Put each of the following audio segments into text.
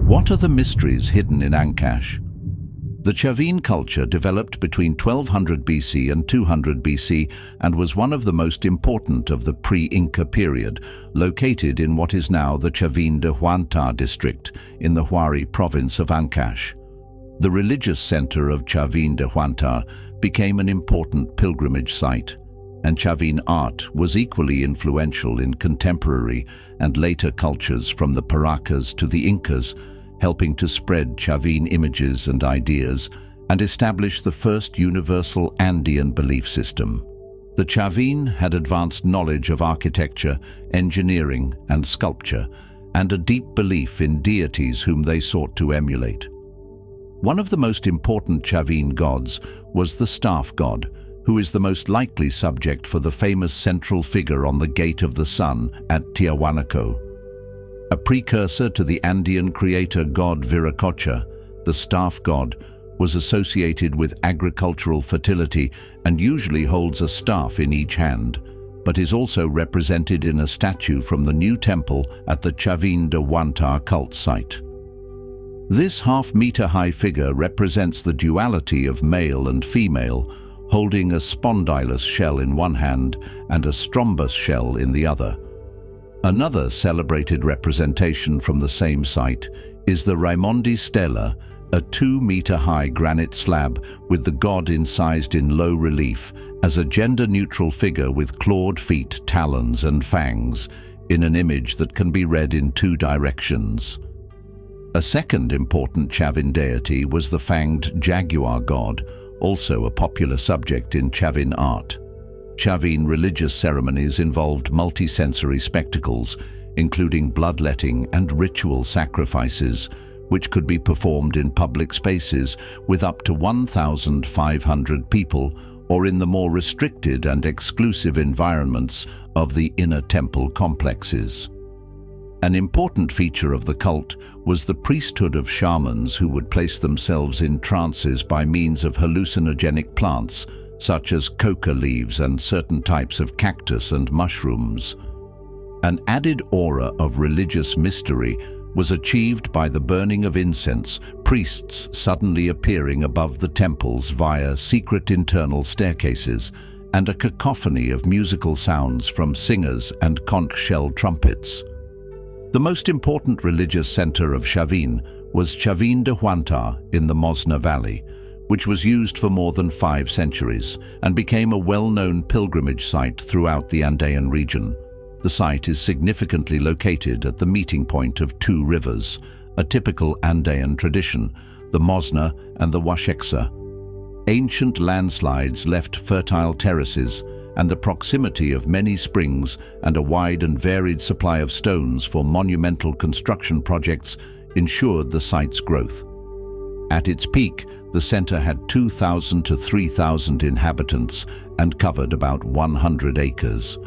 What are the mysteries hidden in Ancash? The Chavín culture developed between 1200 BC and 200 BC and was one of the most important of the pre-Inca period, located in what is now the Chavín de Huántar district in the Huari province of Ancash. The religious center of Chavín de Huántar became an important pilgrimage site, and Chavín art was equally influential in contemporary and later cultures from the Paracas to the Incas, helping to spread Chavín images and ideas and establish the first universal Andean belief system. The Chavín had advanced knowledge of architecture, engineering, and sculpture, and a deep belief in deities whom they sought to emulate. One of the most important Chavín gods was the staff god, who is the most likely subject for the famous central figure on the Gate of the Sun at Tiahuanaco. A precursor to the Andean creator god Viracocha, the staff god was associated with agricultural fertility and usually holds a staff in each hand, but is also represented in a statue from the new temple at the Chavín de Huántar cult site. This half-meter-high figure represents the duality of male and female, holding a spondylus shell in one hand and a strombus shell in the other. Another celebrated representation from the same site is the Raimondi Stela, a 2-meter-high granite slab with the god incised in low relief as a gender-neutral figure with clawed feet, talons and fangs, in an image that can be read in two directions. A second important Chavín deity was the fanged jaguar god, also a popular subject in Chavín art. Chavín religious ceremonies involved multisensory spectacles, including bloodletting and ritual sacrifices, which could be performed in public spaces with up to 1,500 people or in the more restricted and exclusive environments of the inner temple complexes. An important feature of the cult was the priesthood of shamans who would place themselves in trances by means of hallucinogenic plants, such as coca leaves and certain types of cactus and mushrooms. An added aura of religious mystery was achieved by the burning of incense, priests suddenly appearing above the temples via secret internal staircases, and a cacophony of musical sounds from singers and conch shell trumpets. The most important religious center of Chavín was Chavín de Huántar in the Mosna Valley, which was used for more than 5 centuries and became a well-known pilgrimage site throughout the Andean region. The site is significantly located at the meeting point of 2 rivers, a typical Andean tradition, the Mosna and the Huachexa. Ancient landslides left fertile terraces, and the proximity of many springs and a wide and varied supply of stones for monumental construction projects ensured the site's growth. At its peak, the center had 2,000 to 3,000 inhabitants and covered about 100 acres.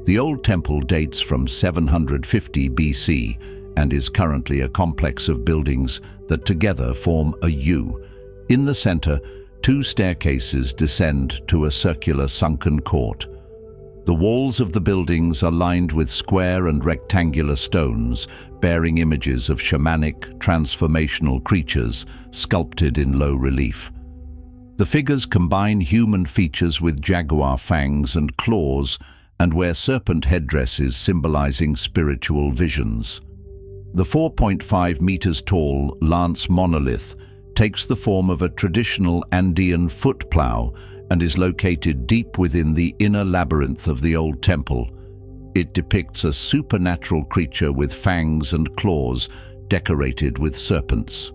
The old temple dates from 750 BC and is currently a complex of buildings that together form a U. In the center, 2 staircases descend to a circular sunken court. The walls of the buildings are lined with square and rectangular stones bearing images of shamanic, transformational creatures sculpted in low relief. The figures combine human features with jaguar fangs and claws and wear serpent headdresses symbolizing spiritual visions. The 4.5 meters tall lance monolith takes the form of a traditional Andean foot plow and is located deep within the inner labyrinth of the old temple. It depicts a supernatural creature with fangs and claws decorated with serpents.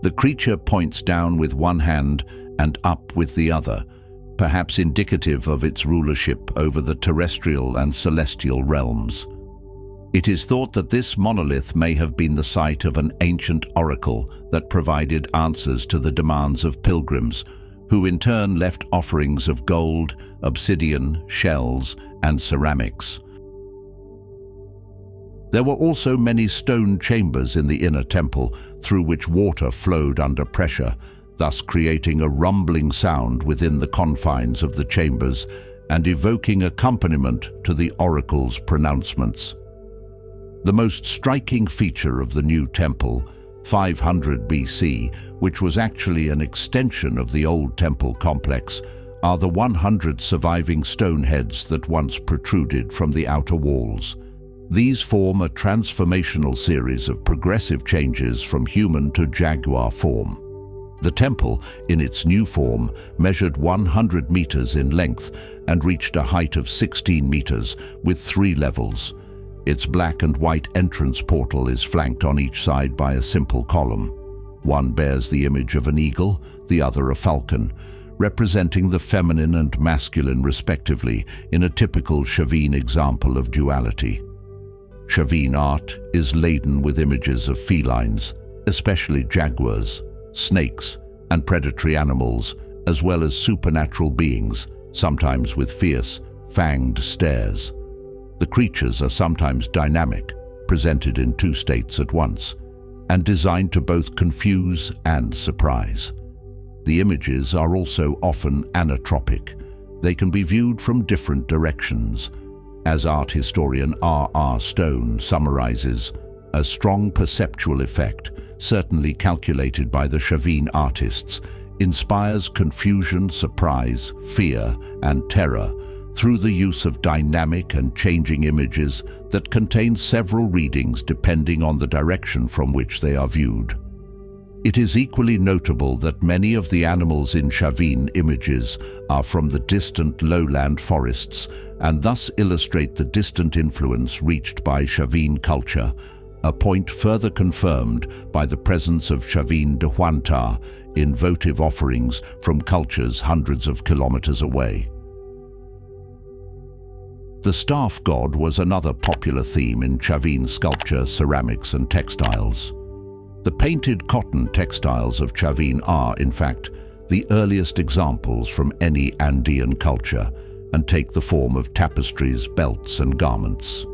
The creature points down with one hand and up with the other, perhaps indicative of its rulership over the terrestrial and celestial realms. It is thought that this monolith may have been the site of an ancient oracle that provided answers to the demands of pilgrims, who in turn left offerings of gold, obsidian, shells, and ceramics. There were also many stone chambers in the inner temple through which water flowed under pressure, thus creating a rumbling sound within the confines of the chambers and evoking accompaniment to the oracle's pronouncements. The most striking feature of the new temple, 500 BC, which was actually an extension of the old temple complex, are the 100 surviving stone heads that once protruded from the outer walls. These form a transformational series of progressive changes from human to jaguar form. The temple, in its new form, measured 100 meters in length and reached a height of 16 meters, with 3 levels. Its black and white entrance portal is flanked on each side by a simple column. One bears the image of an eagle, the other a falcon, representing the feminine and masculine respectively in a typical Chavín example of duality. Chavín art is laden with images of felines, especially jaguars, snakes, and predatory animals, as well as supernatural beings, sometimes with fierce, fanged stares. The creatures are sometimes dynamic, presented in 2 states at once, and designed to both confuse and surprise. The images are also often anatropic. They can be viewed from different directions. As art historian R.R. Stone summarizes, a strong perceptual effect, certainly calculated by the Chavín artists, inspires confusion, surprise, fear, and terror through the use of dynamic and changing images that contain several readings depending on the direction from which they are viewed. It is equally notable that many of the animals in Chavín images are from the distant lowland forests and thus illustrate the distant influence reached by Chavín culture, a point further confirmed by the presence of Chavín de Huántar in votive offerings from cultures hundreds of kilometers away. The staff god was another popular theme in Chavín sculpture, ceramics, and textiles. The painted cotton textiles of Chavín are, in fact, the earliest examples from any Andean culture and take the form of tapestries, belts, and garments.